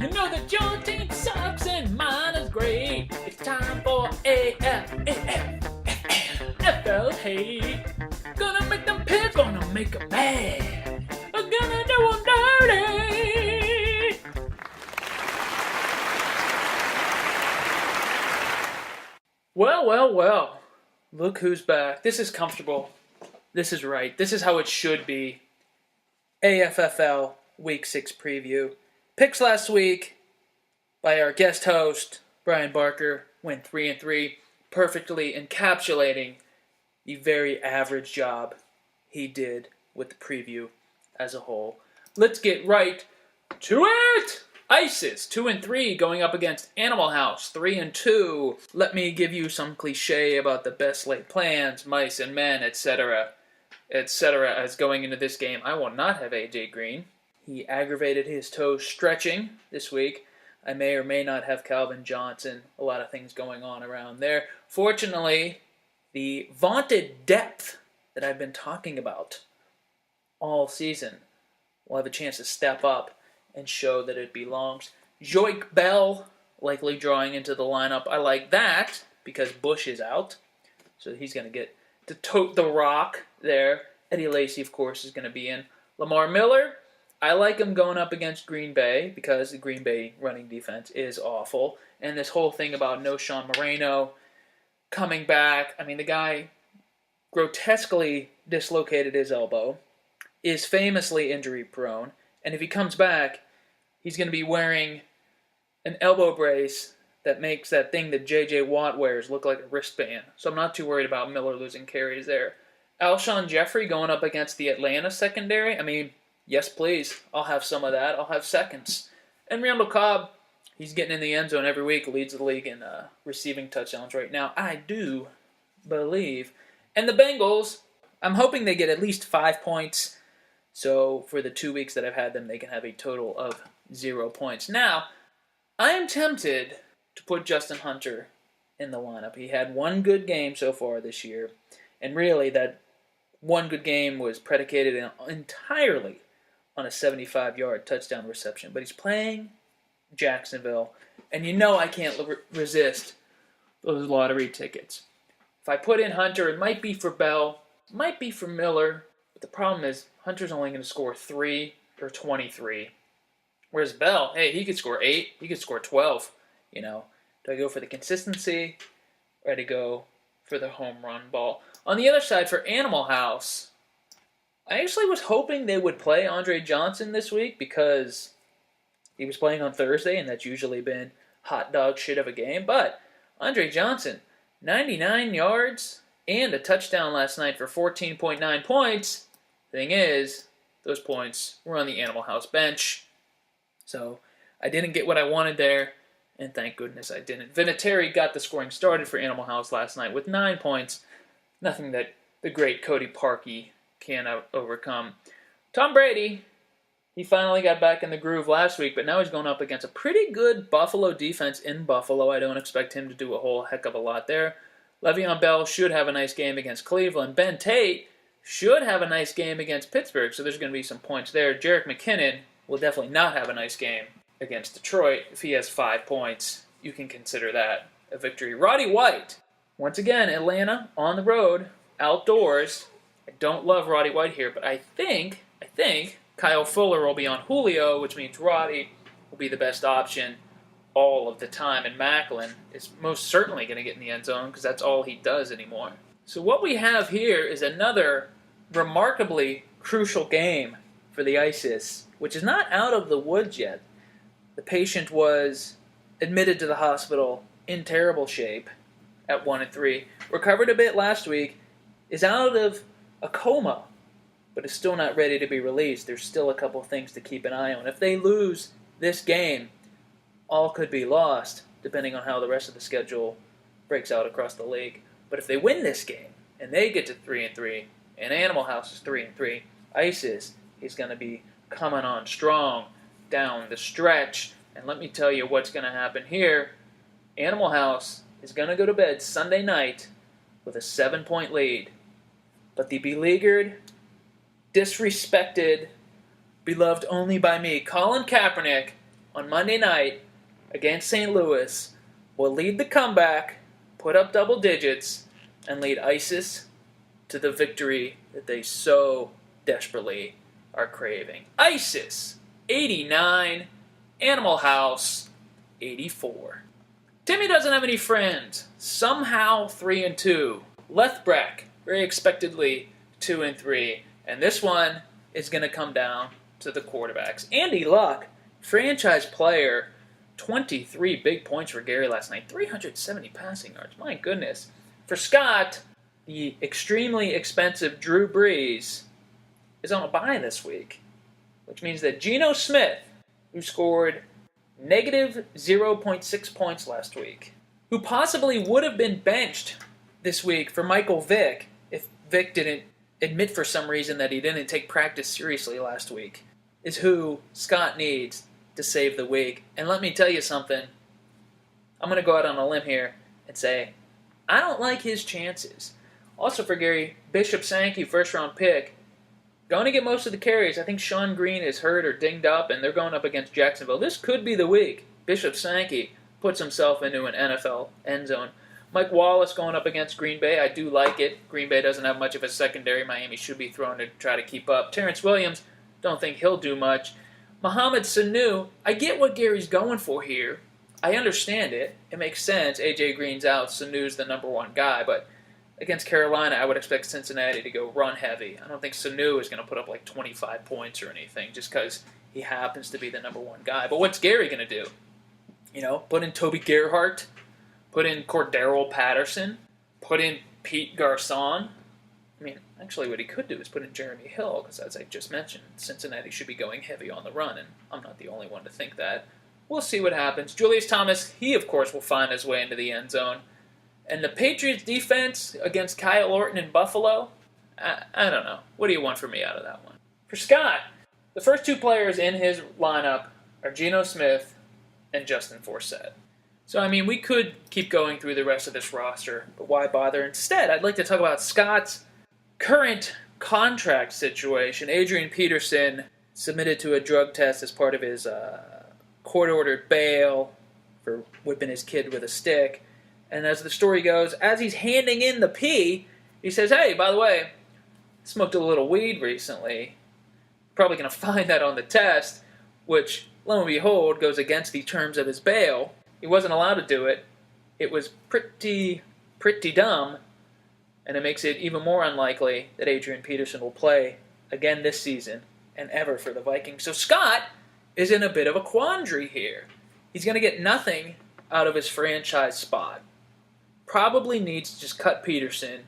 I know that your team sucks and mine is great. It's time for AFFL hate. Gonna make them pits, gonna make them mad. I'm gonna do them dirty. Well. Look who's back. This is comfortable. This is right. This is how it should be. AFFL Week 6 preview. Picks last week by our guest host, Brian Barker, went 3-3, perfectly encapsulating the very average job he did with the preview as a whole. Let's get right to it! ISIS, 2-3, going up against Animal House, 3-2. Let me give you some cliche about the best laid plans, mice and men, etc., as going into this game. I will not have AJ Green. He aggravated his toes stretching this week. I may or may not have Calvin Johnson. A lot of things going on around there. Fortunately, the vaunted depth that I've been talking about all season will have a chance to step up and show that it belongs. Joik Bell likely drawing into the lineup. I like that because Bush is out. So he's going to get to tote the rock there. Eddie Lacy, of course, is going to be in. Lamar Miller, I like him going up against Green Bay because the Green Bay running defense is awful. And this whole thing about no Sean Moreno coming back. I mean, the guy grotesquely dislocated his elbow, is famously injury prone, and if he comes back, he's going to be wearing an elbow brace that makes that thing that J.J. Watt wears look like a wristband. So I'm not too worried about Miller losing carries there. Alshon Jeffrey going up against the Atlanta secondary. I mean, yes, please. I'll have some of that. I'll have seconds. And Randall Cobb, he's getting in the end zone every week, leads the league in receiving touchdowns right now. I do believe. And the Bengals, I'm hoping they get at least 5 points. So for the 2 weeks that I've had them, they can have a total of 0 points. Now, I am tempted to put Justin Hunter in the lineup. He had one good game so far this year. And really, that one good game was predicated entirely on a 75-yard touchdown reception. But he's playing Jacksonville. And you know I can't resist those lottery tickets. If I put in Hunter, it might be for Bell, might be for Miller. But the problem is, Hunter's only going to score 3 or 23. Whereas Bell, hey, he could score 8, he could score 12. You know, do I go for the consistency or do I go for the home run ball? On the other side, for Animal House, I actually was hoping they would play Andre Johnson this week because he was playing on Thursday, and that's usually been hot dog shit of a game. But Andre Johnson, 99 yards and a touchdown last night for 14.9 points. Thing is, those points were on the Animal House bench. So I didn't get what I wanted there, and thank goodness I didn't. Vinatieri got the scoring started for Animal House last night with 9 points. Nothing that the great Cody Parkey can overcome. Tom Brady, he finally got back in the groove last week, but now he's going up against a pretty good Buffalo defense in Buffalo. I don't expect him to do a whole heck of a lot there. Le'Veon Bell should have a nice game against Cleveland. Ben Tate should have a nice game against Pittsburgh, so there's going to be some points there. Jerick McKinnon will definitely not have a nice game against Detroit. If he has 5 points, you can consider that a victory. Roddy White, once again, Atlanta on the road, outdoors. I don't love Roddy White here, but I think Kyle Fuller will be on Julio, which means Roddy will be the best option all of the time. And Macklin is most certainly going to get in the end zone because that's all he does anymore. So what we have here is another remarkably crucial game for the ISIS, which is not out of the woods yet. The patient was admitted to the hospital in terrible shape at 1-3, recovered a bit last week, is out of a coma, but is still not ready to be released. There's still a couple things to keep an eye on. If they lose this game, all could be lost, depending on how the rest of the schedule breaks out across the league. But if they win this game, and they get to 3-3, and Animal House is 3-3, ISIS is going to be coming on strong down the stretch. And let me tell you what's going to happen here. Animal House is going to go to bed Sunday night with a 7-point lead. But the beleaguered, disrespected, beloved only by me, Colin Kaepernick, on Monday night against St. Louis will lead the comeback, put up double digits, and lead ISIS to the victory that they so desperately are craving. ISIS, 89, Animal House, 84. Timmy doesn't have any friends. Somehow 3-2. Lethbrecht, very expectedly 2-3. And this one is going to come down to the quarterbacks. Andy Luck, franchise player, 23 big points for Gary last night. 370 passing yards. My goodness. For Scott, the extremely expensive Drew Brees is on a bye this week, which means that Geno Smith, who scored negative 0.6 points last week, who possibly would have been benched this week for Michael Vick if Vick didn't admit for some reason that he didn't take practice seriously last week, is who Scott needs to save the week. And let me tell you something. I'm going to go out on a limb here and say, I don't like his chances. Also for Gary, Bishop Sankey, first-round pick, going to get most of the carries. I think Sean Green is hurt or dinged up, and they're going up against Jacksonville. This could be the week Bishop Sankey puts himself into an NFL end zone. Mike Wallace going up against Green Bay. I do like it. Green Bay doesn't have much of a secondary. Miami should be thrown to try to keep up. Terrence Williams, don't think he'll do much. Mohamed Sanu, I get what Gary's going for here. I understand it. It makes sense. A.J. Green's out. Sanu's the number one guy, but against Carolina, I would expect Cincinnati to go run heavy. I don't think Sanu is going to put up like 25 points or anything just because he happens to be the number one guy. But what's Gary going to do? Put in Toby Gerhart, put in Cordero Patterson, put in Pete Garçon. I mean, actually what he could do is put in Jeremy Hill because, as I just mentioned, Cincinnati should be going heavy on the run, and I'm not the only one to think that. We'll see what happens. Julius Thomas, he, of course, will find his way into the end zone. And the Patriots' defense against Kyle Orton in Buffalo, I don't know. What do you want from me out of that one? For Scott, the first two players in his lineup are Geno Smith and Justin Forsett. So, I mean, we could keep going through the rest of this roster, but why bother? Instead, I'd like to talk about Scott's current contract situation. Adrian Peterson submitted to a drug test as part of his court-ordered bail for whipping his kid with a stick. And as the story goes, as he's handing in the pee, he says, hey, by the way, smoked a little weed recently. Probably going to find that on the test, which, lo and behold, goes against the terms of his bail. He wasn't allowed to do it. It was pretty dumb, and it makes it even more unlikely that Adrian Peterson will play again this season and ever for the Vikings. So Scott is in a bit of a quandary here. He's going to get nothing out of his franchise spot. Probably needs to just cut Peterson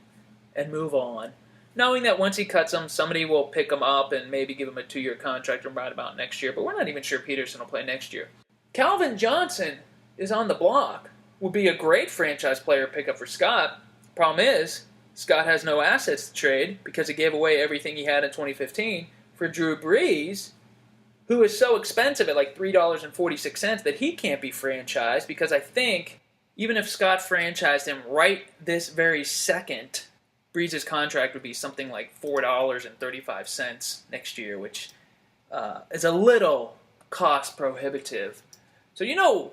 and move on, knowing that once he cuts him, somebody will pick him up and maybe give him a 2-year contract and right about next year, but we're not even sure Peterson will play next year. Calvin Johnson is on the block. Would be a great franchise player pickup for Scott. Problem is, Scott has no assets to trade because he gave away everything he had in 2015 for Drew Brees, who is so expensive at like $3.46 that he can't be franchised because I think even if Scott franchised him right this very second, Brees' contract would be something like $4.35 next year, which is a little cost prohibitive. So you know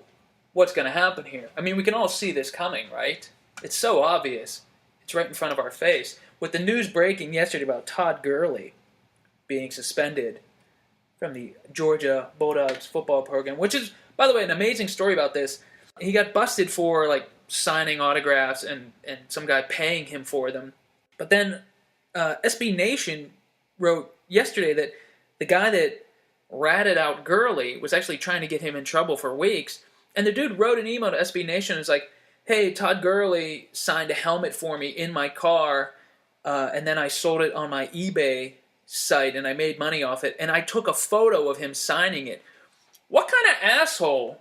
what's going to happen here. I mean, we can all see this coming, right? It's so obvious. It's right in front of our face. With the news breaking yesterday about Todd Gurley being suspended from the Georgia Bulldogs football program, which is, by the way, an amazing story about this. He got busted for signing autographs and some guy paying him for them. But then SB Nation wrote yesterday that the guy that ratted out Gurley was actually trying to get him in trouble for weeks. And the dude wrote an email to SB Nation and was like, hey, Todd Gurley signed a helmet for me in my car, and then I sold it on my eBay site and I made money off it. And I took a photo of him signing it. What kind of asshole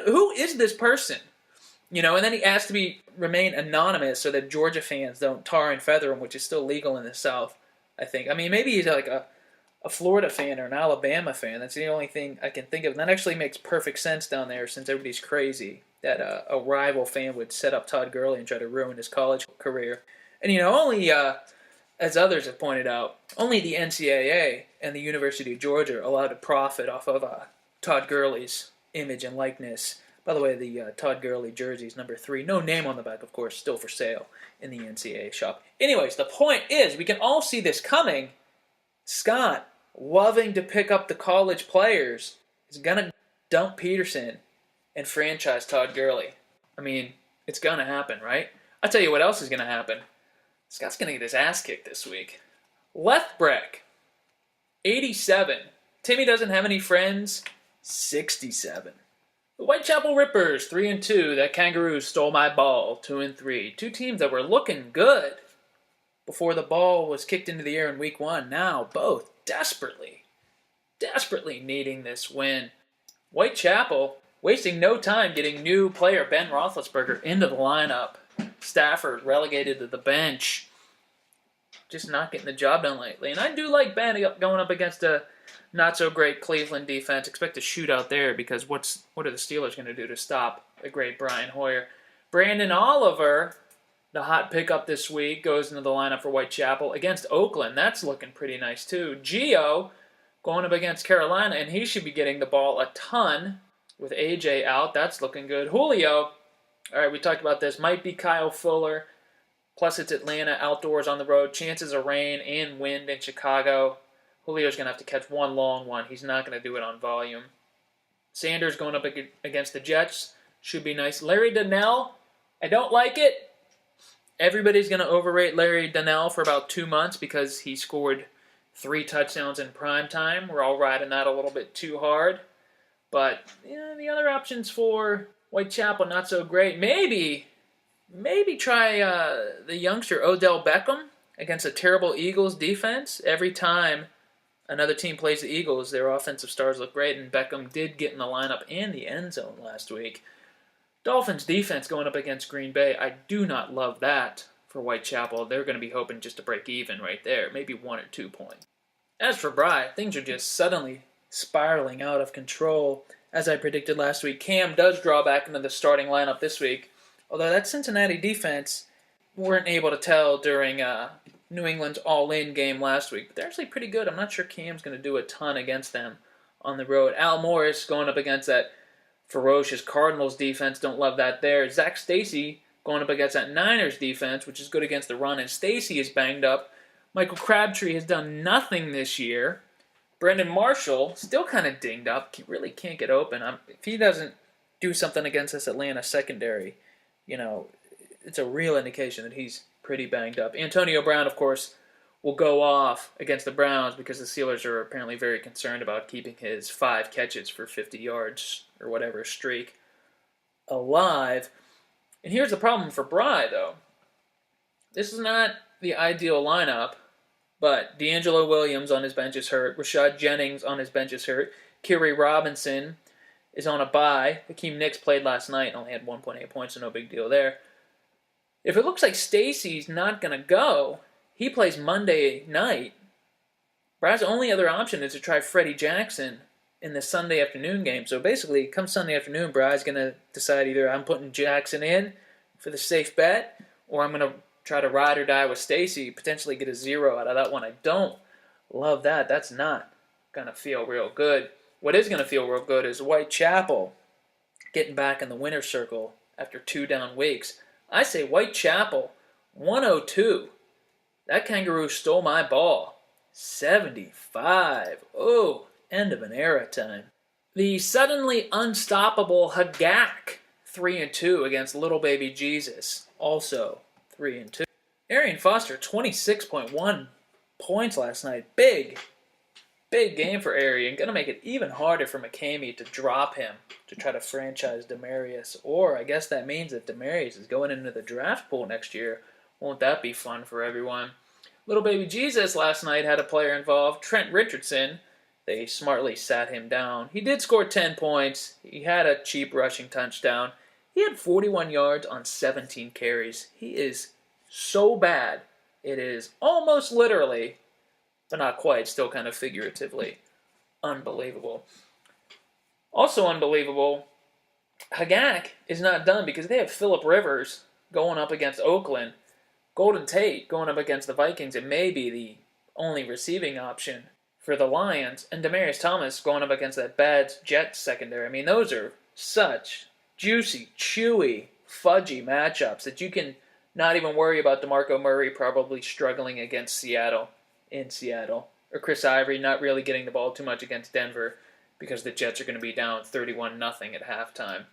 who is this person? And then he asked to remain anonymous so that Georgia fans don't tar and feather him, which is still legal in the South, I think. I mean, maybe he's like a Florida fan or an Alabama fan. That's the only thing I can think of. And that actually makes perfect sense down there since everybody's crazy that a rival fan would set up Todd Gurley and try to ruin his college career. And, only as others have pointed out, only the NCAA and the University of Georgia are allowed to profit off of Todd Gurley's image and likeness. By the way, the Todd Gurley jersey is number 3. No name on the back, of course, still for sale in the NCAA shop. Anyways, the point is, we can all see this coming. Scott, loving to pick up the college players, is going to dump Peterson and franchise Todd Gurley. I mean, it's going to happen, right? I'll tell you what else is going to happen. Scott's going to get his ass kicked this week. Left-break, 87. Timmy doesn't have any friends, 67. The Whitechapel Rippers, 3-2. That Kangaroos stole my ball, 2-3. Two teams that were looking good before the ball was kicked into the air in week 1. Now both desperately needing this win. Whitechapel wasting no time getting new player Ben Roethlisberger into the lineup. Stafford relegated to the bench. Just not getting the job done lately. And I do like Ben going up against a not-so-great Cleveland defense. Expect a shootout there because what are the Steelers going to do to stop the great Brian Hoyer? Brandon Oliver, the hot pickup this week, goes into the lineup for Whitechapel against Oakland. That's looking pretty nice, too. Gio going up against Carolina, and he should be getting the ball a ton with AJ out. That's looking good. Julio, all right, we talked about this, might be Kyle Fuller. Plus, it's Atlanta, outdoors on the road. Chances of rain and wind in Chicago. Julio's going to have to catch one long one. He's not going to do it on volume. Sanders going up against the Jets. Should be nice. Larry Donnell, I don't like it. Everybody's going to overrate Larry Donnell for about 2 months because he scored 3 touchdowns in prime time. We're all riding that a little bit too hard. But the other options for Whitechapel, not so great. Maybe try the youngster Odell Beckham against a terrible Eagles defense. Every time another team plays the Eagles, their offensive stars look great, and Beckham did get in the lineup and the end zone last week. Dolphins defense going up against Green Bay. I do not love that for Whitechapel. They're going to be hoping just to break even right there, maybe 1 or 2 points. As for Bry, things are just suddenly spiraling out of control. As I predicted last week, Cam does draw back into the starting lineup this week. Although that Cincinnati defense weren't able to tell during New England's all-in game last week. But they're actually pretty good. I'm not sure Cam's going to do a ton against them on the road. Al Morris going up against that ferocious Cardinals defense. Don't love that there. Zach Stacy going up against that Niners defense, which is good against the run. And Stacy is banged up. Michael Crabtree has done nothing this year. Brandon Marshall, still kind of dinged up. He really can't get open. If he doesn't do something against this Atlanta secondary, it's a real indication that he's pretty banged up. Antonio Brown, of course, will go off against the Browns because the Steelers are apparently very concerned about keeping his 5 catches for 50 yards or whatever streak alive. And here's the problem for Bry, though. This is not the ideal lineup, but D'Angelo Williams on his bench is hurt. Rashad Jennings on his bench is hurt. Kerry Robinson is on a bye. Hakeem Nicks played last night and only had 1.8 points, so no big deal there. If it looks like Stacy's not going to go, he plays Monday night. Bry's only other option is to try Freddie Jackson in the Sunday afternoon game. So basically, come Sunday afternoon, Bry's going to decide either I'm putting Jackson in for the safe bet, or I'm going to try to ride or die with Stacy, potentially get a 0 out of that one. I don't love that. That's not going to feel real good. What is going to feel real good is Whitechapel getting back in the winner's circle after 2 down weeks. I say Whitechapel, 102. That Kangaroo stole my ball. 75. Oh, end of an era time. The suddenly unstoppable Hagak, 3-2 against Little Baby Jesus, also 3-2. Arian Foster, 26.1 points last night. Big game for Arian. Going to make it even harder for McCamey to drop him to try to franchise Demarius. Or I guess that means that Demarius is going into the draft pool next year. Won't that be fun for everyone? Little Baby Jesus last night had a player involved, Trent Richardson. They smartly sat him down. He did score 10 points. He had a cheap rushing touchdown. He had 41 yards on 17 carries. He is so bad. It is almost literally, but not quite, still kind of figuratively, unbelievable. Also unbelievable, Hagak is not done because they have Phillip Rivers going up against Oakland. Golden Tate going up against the Vikings, it may be the only receiving option for the Lions. And Demaryius Thomas going up against that bad Jets secondary. I mean, those are such juicy, chewy, fudgy matchups that you can not even worry about DeMarco Murray probably struggling against Seattle in Seattle. Or Chris Ivory not really getting the ball too much against Denver because the Jets are going to be down 31-0 at halftime.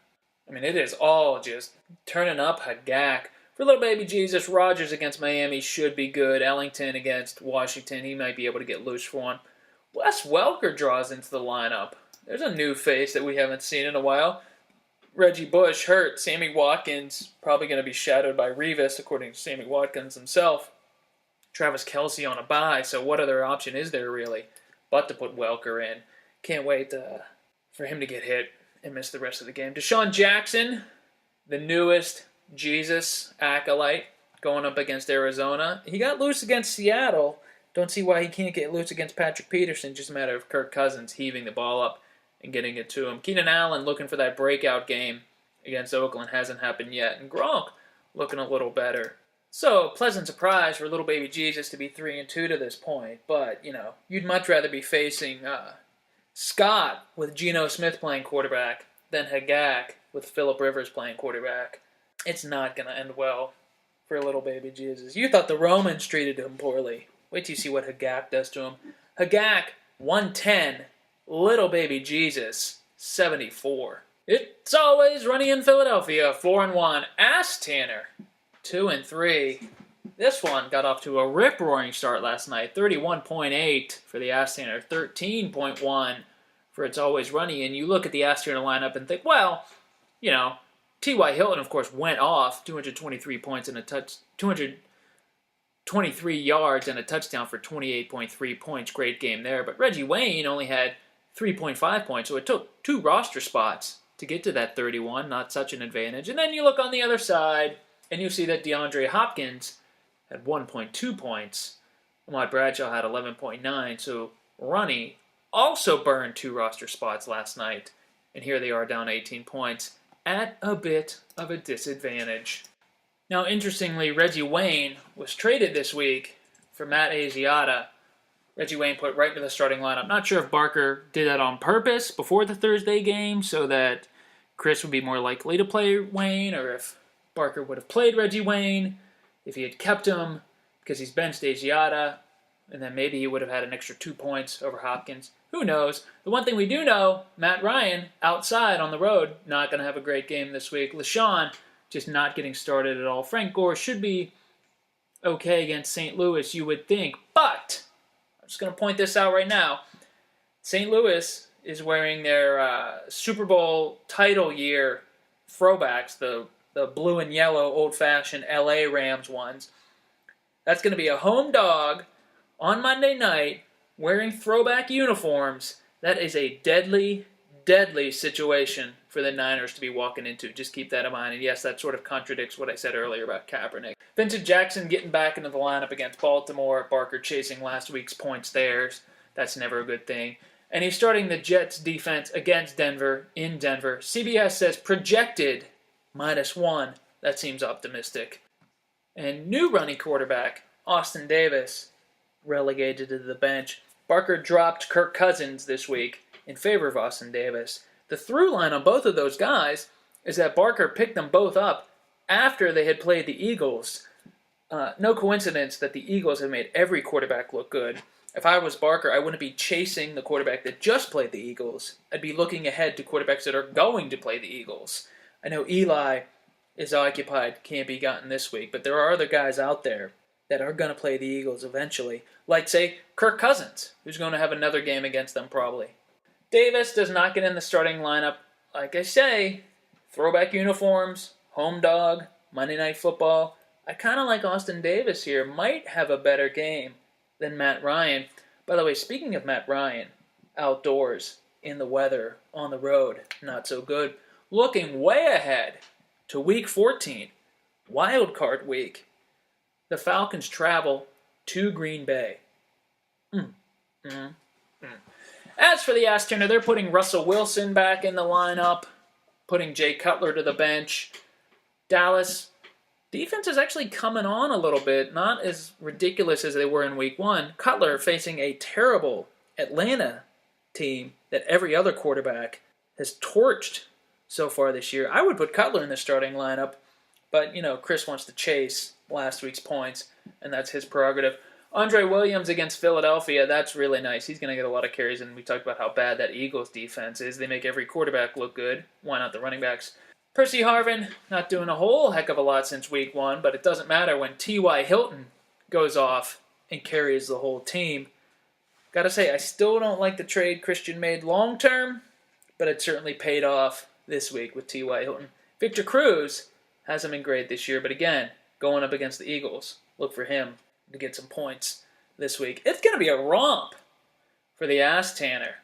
I mean, it is all just turning up Hagak. For little baby Jesus, Rodgers against Miami should be good. Ellington against Washington, he might be able to get loose for one. Wes Welker draws into the lineup. There's a new face that we haven't seen in a while. Reggie Bush hurt. Sammy Watkins probably going to be shadowed by Revis, according to Sammy Watkins himself. Travis Kelce on a bye, so what other option is there really but to put Welker in? Can't wait for him to get hit and miss the rest of the game. Deshaun Jackson, the newest Jesus acolyte, going up against Arizona. He got loose against Seattle. Don't see why he can't get loose against Patrick Peterson. Just a matter of Kirk Cousins heaving the ball up and getting it to him. Keenan Allen looking for that breakout game against Oakland. Hasn't happened yet. And Gronk looking a little better. So, pleasant surprise for little baby Jesus to be 3-2 to this point. But, you'd much rather be facing Scott with Geno Smith playing quarterback than Hagak with Phillip Rivers playing quarterback. It's not going to end well for little baby Jesus. You thought the Romans treated him poorly. Wait till you see what Hagak does to him. Hagak, 110. Little baby Jesus, 74. It's always running in Philadelphia, 4-1. Ask Tanner, 2-3. This one got off to a rip-roaring start last night. 31.8 for the Ask Tanner, 13.1 for It's Always Runny. And you look at the Ask Tanner lineup and think, well, T.Y. Hilton, of course, went off 223 points and 223 yards and a touchdown for 28.3 points. Great game there. But Reggie Wayne only had 3.5 points, so it took 2 roster spots to get to that 31. Not such an advantage. And then you look on the other side, and you see that DeAndre Hopkins had 1.2 points. Ahmad Bradshaw had 11.9. So Runny also burned 2 roster spots last night. And here they are down 18 points at a bit of a disadvantage. Now, interestingly, Reggie Wayne was traded this week for Matt Asiata. Reggie Wayne put right into the starting lineup. Not sure if Barker did that on purpose before the Thursday game so that Chris would be more likely to play Wayne, or if Barker would have played Reggie Wayne if he had kept him because he's benched Asiata, and then maybe he would have had an extra 2 points over Hopkins. Who knows? The one thing we do know, Matt Ryan, outside on the road, not going to have a great game this week. LaShawn just not getting started at all. Frank Gore should be okay against St. Louis, you would think. But, I'm just going to point this out right now. St. Louis is wearing their Super Bowl title year throwbacks, the blue and yellow old-fashioned LA Rams ones. That's going to be a home dog on Monday night wearing throwback uniforms. That is a deadly, deadly situation for the Niners to be walking into. Just keep that in mind. And yes, that sort of contradicts what I said earlier about Kaepernick. Vincent Jackson getting back into the lineup against Baltimore. Barker chasing last week's points there. That's never a good thing. And he's starting the Jets defense against Denver in Denver. CBS says projected -1. That seems optimistic. And new running quarterback, Austin Davis, relegated to the bench. Barker dropped Kirk Cousins this week in favor of Austin Davis. The through line on both of those guys is that Barker picked them both up after they had played the Eagles. No coincidence that the Eagles have made every quarterback look good. If I was Barker, I wouldn't be chasing the quarterback that just played the Eagles. I'd be looking ahead to quarterbacks that are going to play the Eagles. I know Eli is occupied, can't be gotten this week, but there are other guys out there that are going to play the Eagles eventually. Like, say, Kirk Cousins, who's going to have another game against them probably. Davis does not get in the starting lineup. Like I say, throwback uniforms, home dog, Monday Night Football. I kind of like Austin Davis here. Might have a better game than Matt Ryan. By the way, speaking of Matt Ryan, outdoors, in the weather, on the road, not so good. Looking way ahead to Week 14, Wild Card Week. The Falcons travel to Green Bay. As for the Ask Tanner, they're putting Russell Wilson back in the lineup, putting Jay Cutler to the bench. Dallas, Defense is actually coming on a little bit, not as ridiculous as they were in week 1. Cutler facing a terrible Atlanta team that every other quarterback has torched so far this year. I would put Cutler in the starting lineup, but, Chris wants to chase last week's points, and that's his prerogative. Andre Williams against Philadelphia, that's really nice. He's going to get a lot of carries, and we talked about how bad that Eagles defense is. They make every quarterback look good. Why not the running backs? Percy Harvin, not doing a whole heck of a lot since week 1, but it doesn't matter when T.Y. Hilton goes off and carries the whole team. Gotta say, I still don't like the trade Christian made long term, but it certainly paid off this week with T.Y. Hilton. Victor Cruz hasn't been great this year, but again, going up against the Eagles, look for him to get some points this week. It's going to be a romp for the Ass Tanner.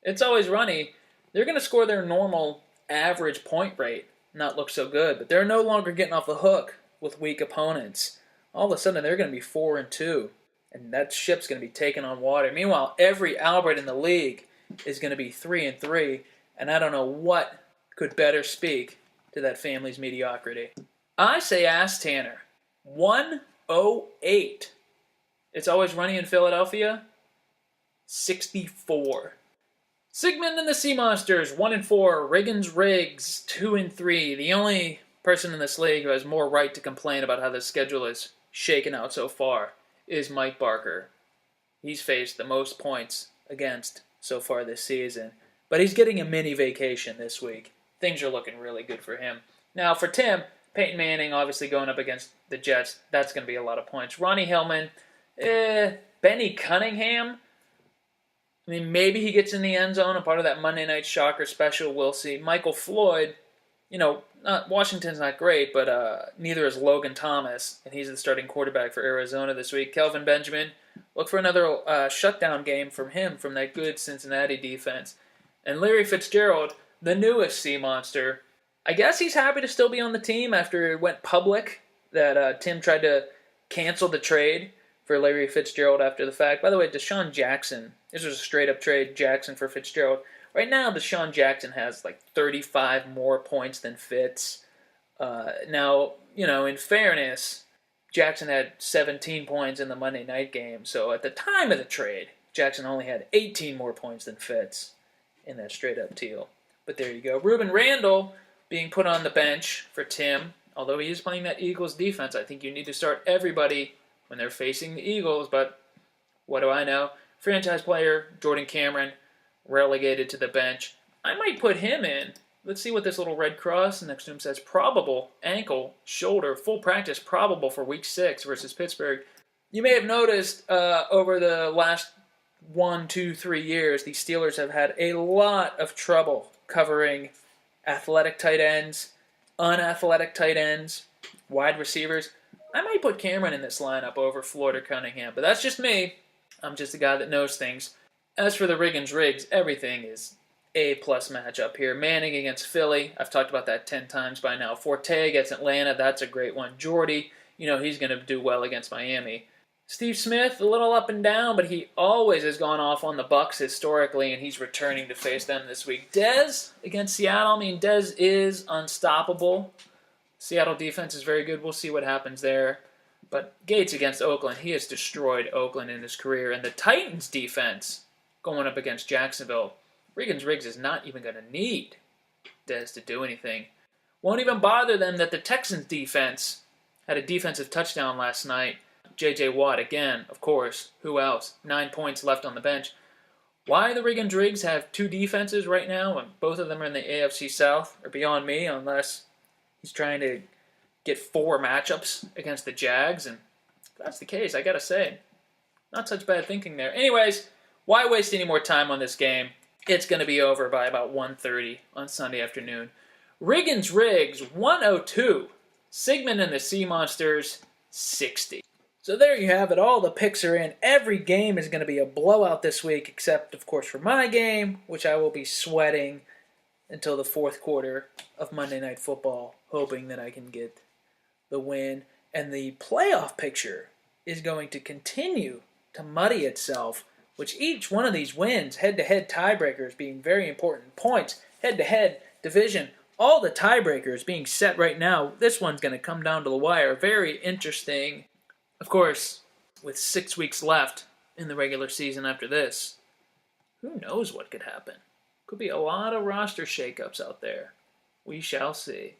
It's always runny. They're going to score their normal average point rate, not look so good, but they're no longer getting off the hook with weak opponents. All of a sudden, they're going to be 4-2, and that ship's going to be taken on water. Meanwhile, every Albert in the league is going to be 3-3, and I don't know what could better speak to that family's mediocrity. I say Ass Tanner, 108. It's always running in Philadelphia, 64. Sigmund and the Sea Monsters, 1-4. Riggins Riggs, 2-3. The only person in this league who has more right to complain about how the schedule is shaken out so far is Mike Barker. He's faced the most points against so far this season, but he's getting a mini vacation this week. Things are looking really good for him. Now for Tim, Peyton Manning obviously going up against the Jets. That's going to be a lot of points. Ronnie Hillman, Benny Cunningham. I mean, maybe he gets in the end zone, a part of that Monday Night Shocker special. We'll see. Michael Floyd, Washington's not great, but neither is Logan Thomas, and he's the starting quarterback for Arizona this week. Kelvin Benjamin, look for another shutdown game from him, from that good Cincinnati defense. And Larry Fitzgerald, the newest Sea Monster, I guess he's happy to still be on the team after it went public that Tim tried to cancel the trade for Larry Fitzgerald after the fact. By the way, Deshaun Jackson, this was a straight-up trade, Jackson for Fitzgerald. Right now, Deshaun Jackson has like 35 more points than Fitz. Now, in fairness, Jackson had 17 points in the Monday night game. So at the time of the trade, Jackson only had 18 more points than Fitz in that straight-up deal. But there you go. Ruben Randall being put on the bench for Tim. Although he is playing that Eagles defense, I think you need to start everybody when they're facing the Eagles. But what do I know? Franchise player Jordan Cameron relegated to the bench. I might put him in. Let's see what this little red cross next to him says. Probable ankle, shoulder, full practice, probable for week 6 versus Pittsburgh. You may have noticed over the last 1, 2, 3 years, the Steelers have had a lot of trouble covering athletic tight ends, unathletic tight ends, wide receivers. I might put Cameron in this lineup over Floyd or Cunningham, but that's just me. I'm just a guy that knows things. As for the Riggins Riggs, everything is A-plus matchup here. Manning against Philly, I've talked about that 10 times by now. Forte against Atlanta, that's a great one. Jordy, he's going to do well against Miami. Steve Smith, a little up and down, but he always has gone off on the Bucs historically, and he's returning to face them this week. Dez against Seattle, Dez is unstoppable. Seattle defense is very good. We'll see what happens there. But Gates against Oakland, he has destroyed Oakland in his career. And the Titans defense going up against Jacksonville, Riggins Riggs is not even going to need Dez to do anything. Won't even bother them that the Texans defense had a defensive touchdown last night. J.J. Watt again, of course. Who else? 9 points left on the bench. Why the Riggins Riggs have 2 defenses right now, and both of them are in the AFC South, are beyond me, unless he's trying to get 4 matchups against the Jags, and if that's the case, I gotta say, not such bad thinking there. Anyways, why waste any more time on this game? It's going to be over by about 1:30 on Sunday afternoon. Riggins Riggs, 102. Sigmund and the Sea Monsters, 60. So there you have it. All the picks are in. Every game is going to be a blowout this week, except, of course, for my game, which I will be sweating until the 4th quarter of Monday Night Football, hoping that I can get the win. And the playoff picture is going to continue to muddy itself, which each one of these wins, head-to-head tiebreakers being very important points, head-to-head division, all the tiebreakers being set right now. This one's going to come down to the wire. Very interesting. Of course, with 6 weeks left in the regular season after this, who knows what could happen? Could be a lot of roster shakeups out there. We shall see.